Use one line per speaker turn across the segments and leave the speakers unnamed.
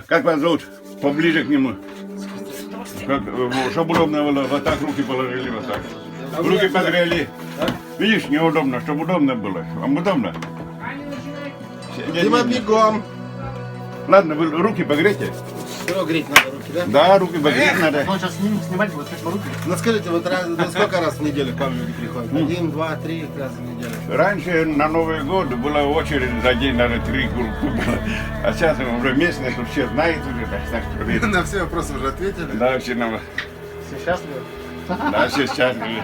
Как вас зовут? Поближе к нему. Как, чтобы удобно было, вот так руки положили, вот так. Руки погрели. Видишь, неудобно, чтобы удобно было. Вам удобно?
Дима, бегом.
Ладно, вы руки погрейте.
Что греть надо руки, да?
Да, руки погреть надо.
Ну, сейчас снимать вот так руки.
Ну скажите, вот сколько раз в неделю к вам люди приходят? 1, 2, 3 раза в неделю.
Раньше на Новый год была очередь за день, наверное, 3 было. А сейчас уже местные тут все знают уже, так что...
На все вопросы уже ответили?
Да, все нам...
Все счастливы?
Да, все счастливы.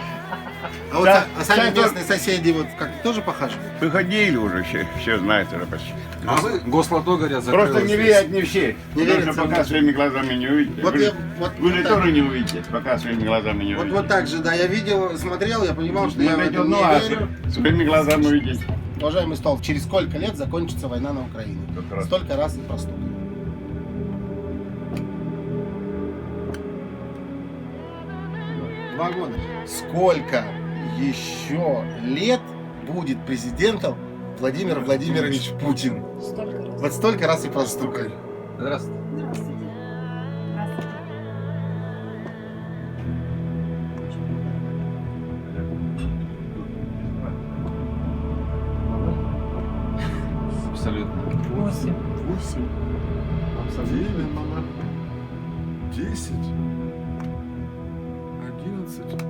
А вот
Да,
сами
сейчас
местные соседи вот как тоже похаживают?
Выходили уже, все знают уже почти.
А вы?
Гослото, говорят, закрылось.
Просто не верят не все.
Не
Потому
верят
что пока
сами.
своими глазами не увидите.
Вот
Вы,
я- вот
вы же
так.
тоже не увидите, пока своими глазами не увидите.
Вот так же, да, я видел, смотрел, я понимал, что я в
Смотрите,
этом
ну,
не
а
верю.
своими глазами увидите.
Уважаемый стол, через сколько лет закончится война на Украине?
Как раз.
Столько раз и простуд. Два года. Сколько еще лет будет президентом Владимир Владимирович Путин?
Столько раз.
Вот столько раз и простукали.
Здравствуйте.
Здравствуйте. Здравствуйте.
Абсолютно.
8.
10, 11,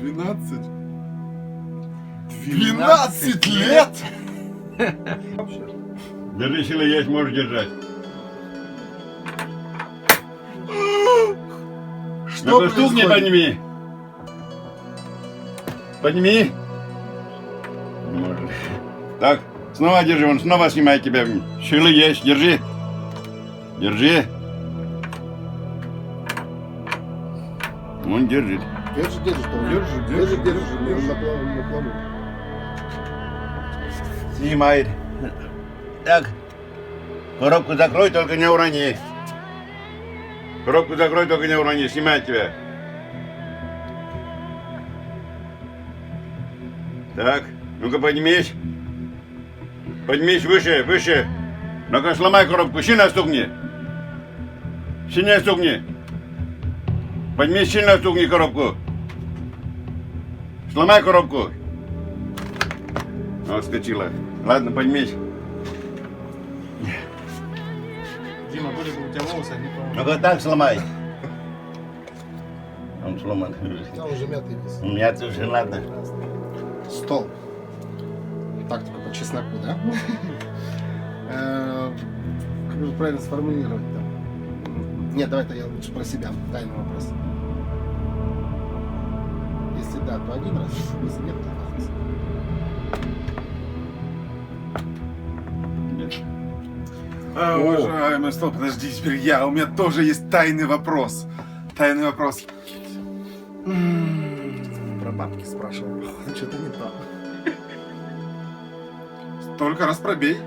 12, 12 лет!
Держи, силы есть, можешь держать.
Что
Ну-ка, стукни,
происходит?
подними. Подними. Может. Так, снова держи, он снова снимает тебя. Силы есть, держи. Держи. Он держит.
Держи, держи, что ли?
Держи,
держи. На плаву.
Снимает. Так. Коробку закрой, только не урони. Коробку закрой, только не урони. Снимает тебя. Так. Ну-ка поднимись. Поднимись выше, выше. Ну-ка сломай коробку. Сильно стукни. Сильнее стукни. Поднимись, сильно стукни коробку. Сломай коробку. Вот, скочила. Ладно, поднимись.
Дима, были бы у тебя волосы, они, по-моему...
Ну-ка так сломай. Он сломан.
Я уже мятый весь.
У меня тоже ладно.
Стол. Так, только по чесноку, да? Как же правильно сформулировать там? Нет, давай-то я лучше про себя. Тайный вопрос. Если да, то один раз. Если нет, то два раза.
Уважаемый стол, подожди, теперь я. У меня тоже есть тайный вопрос. Тайный вопрос.
Про бабки спрашивал. Походу, что-то не то.
Только раз пробей.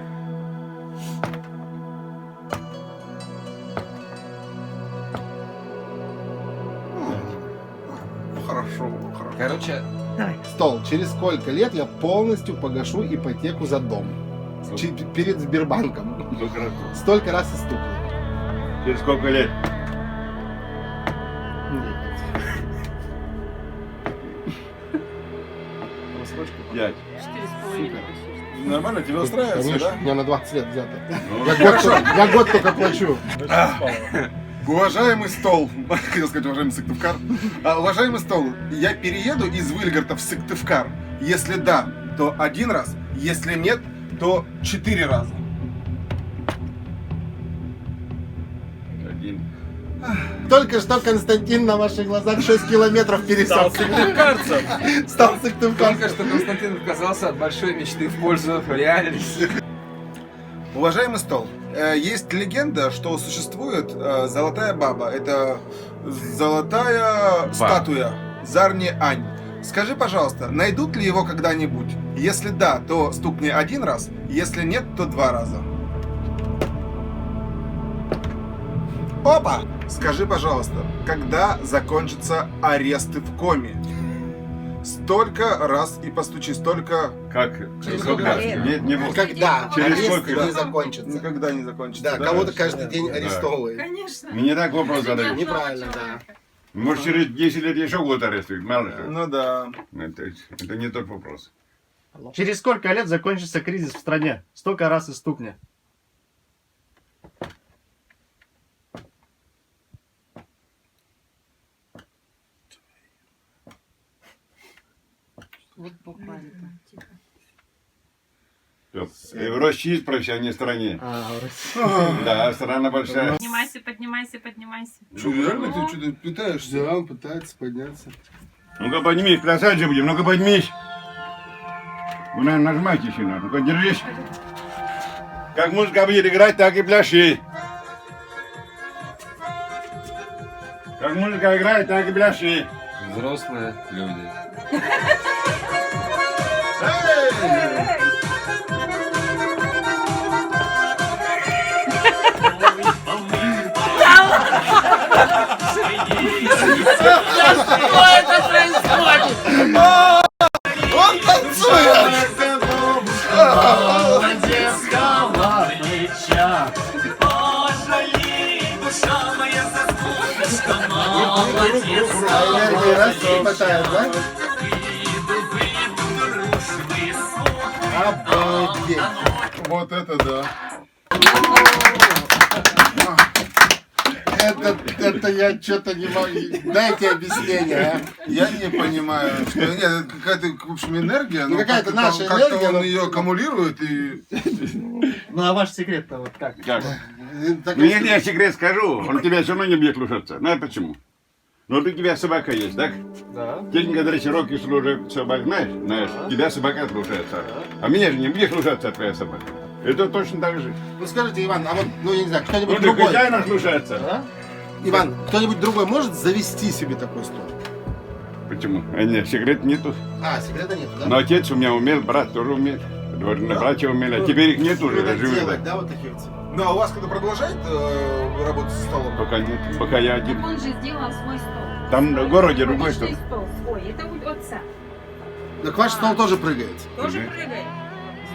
Хорошо, хорошо.
Короче,
Стол. Через сколько лет я полностью погашу ипотеку за дом? Перед Сбербанком. Столько раз и стукнул.
Через сколько лет?
Рассрочку.
5.
4,5.
Нормально, тебя устраивает всё,
Конечно,
да?
у меня на 20 лет взято.
Ну,
Я год только плачу.
Уважаемый стол, хотел сказать уважаемый Сыктывкар. Уважаемый стол, я перееду из Выльгарта в Сыктывкар. Если да, то один раз. Если нет, то 4 раза.
один.
Только что Константин на ваших глазах 6 километров пересек. Стал
только
сыктывкарцем.
что Константин отказался от большой мечты в пользу реальности.
Уважаемый стол, есть легенда, что существует золотая баба. Это золотая статуя Зарни Ань. Скажи, пожалуйста, найдут ли его когда-нибудь? Если да, то стукни один раз. Если нет, то 2 раза. Опа! Скажи, пожалуйста, когда закончатся аресты в коме? Столько раз и постучи, столько
Как? Когда? Не будет.
Когда
Через
арест
сколько?
не закончится.
никогда не закончится.
Да, кого-то каждый день арестовывают.
Конечно.
Мне так вопрос задают.
Неправильно, да.
Может, через 10 лет еще год арестуют, мало ли.
Ну да.
Это не тот вопрос.
Через сколько лет закончится кризис в стране? Столько раз и стукни.
Вот буквально. Тихо.
Рощист про все, а не стране. Да, страна большая.
Поднимайся, поднимайся, поднимайся.
Что, реально ты что-то пытаешься?
Да, он пытается подняться.
Ну-ка поднимись, плясать же будем, ну-ка поднимись. Вы, наверное, нажимайте еще надо. Ну-ка держись. Как музыка будет играть, так и пляши. Как музыка играет, так и пляши.
Взрослые люди.
Он танцует! Энергии раз не хватает, да? Обалдеть!
Вот это да.
Это я что-то не могу. Дайте объяснение, а?
Я не понимаю, что нет, это какая-то, в общем, энергия.
Ну, какая-то
как-то
наша
там- как-то
энергия,
он
но-
ее аккумулирует и...
Ну а ваш секрет-то вот как?
Как?
Так,
Ну, если я секрет скажу, он тебя все равно не будет слушаться. Знаешь почему? Ну, вот у тебя собака есть, так?
Да.
Техника дрессировки служит собак, знаешь? Тебя собака слушается. А меня же не будет слушаться твоя собака. Это точно так же.
ну скажите, Иван, а вот, ну я не знаю,
Ну,
кто-нибудь
ты
другой,
хозяина слушается.
Да?
Иван, кто-нибудь другой может завести себе такой стол?
Почему? А нет, секрет нету.
А, секрета нет, да?
Но отец у меня умел, брат тоже умеет. Братья умели, а теперь их нет уже,
Надо
живых.
делать, да, вот такие вот.
Ну, а у вас когда продолжает работать со столом?
Пока нет, пока я один.
Он же сделал свой стол.
Там в городе другой
Обычный
стол.
стол свой. Это у отца.
Так ваш стол тоже прыгает.
Тоже
Мгм.
прыгает.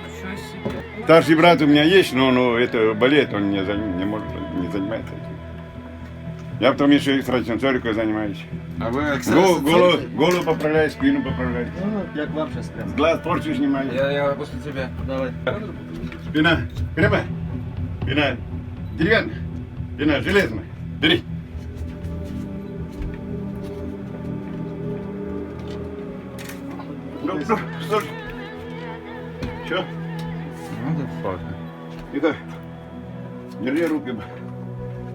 Ничего себе.
Старший брат у меня есть, но это болеет, он не может, не занимается этим. Я потом еще экстрасенсорикой занимаюсь.
А вы
Голову поправляю, спину поправляю.
Ну, я к вам сейчас прям.
Глаз порчу снимаю.
Я после тебя.
Давай.
Спина прямая, спина деревянная, спина железная. Бери. Ну, что? Че? Итак, держи руки.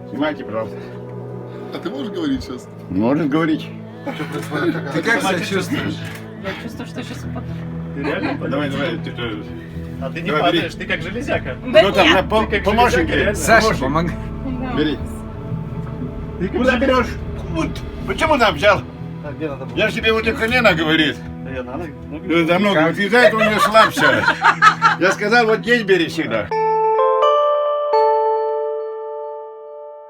Снимайте, пожалуйста.
А ты можешь говорить сейчас?
Может говорить.
Ты как себя чувствуешь?
Я чувствую, что сейчас упаду.
Ты реально
Давай,
падаешь?
ты что?
А ты не
Давай,
падаешь,
бери.
ты как железяка.
Да
Кто там?
нет.
Ты как
Помощники.
железяка, реально.
Саша,
Помощник.
помогай.
Да.
Бери.
Ты как
Куда берешь? Вот. Почему там взял?
А где надо было?
Я же тебе вот это колено говорит.
Да я надо. Ну,
За много. Вот из-за этого у меня слабше. Я сказал, вот здесь бери всегда.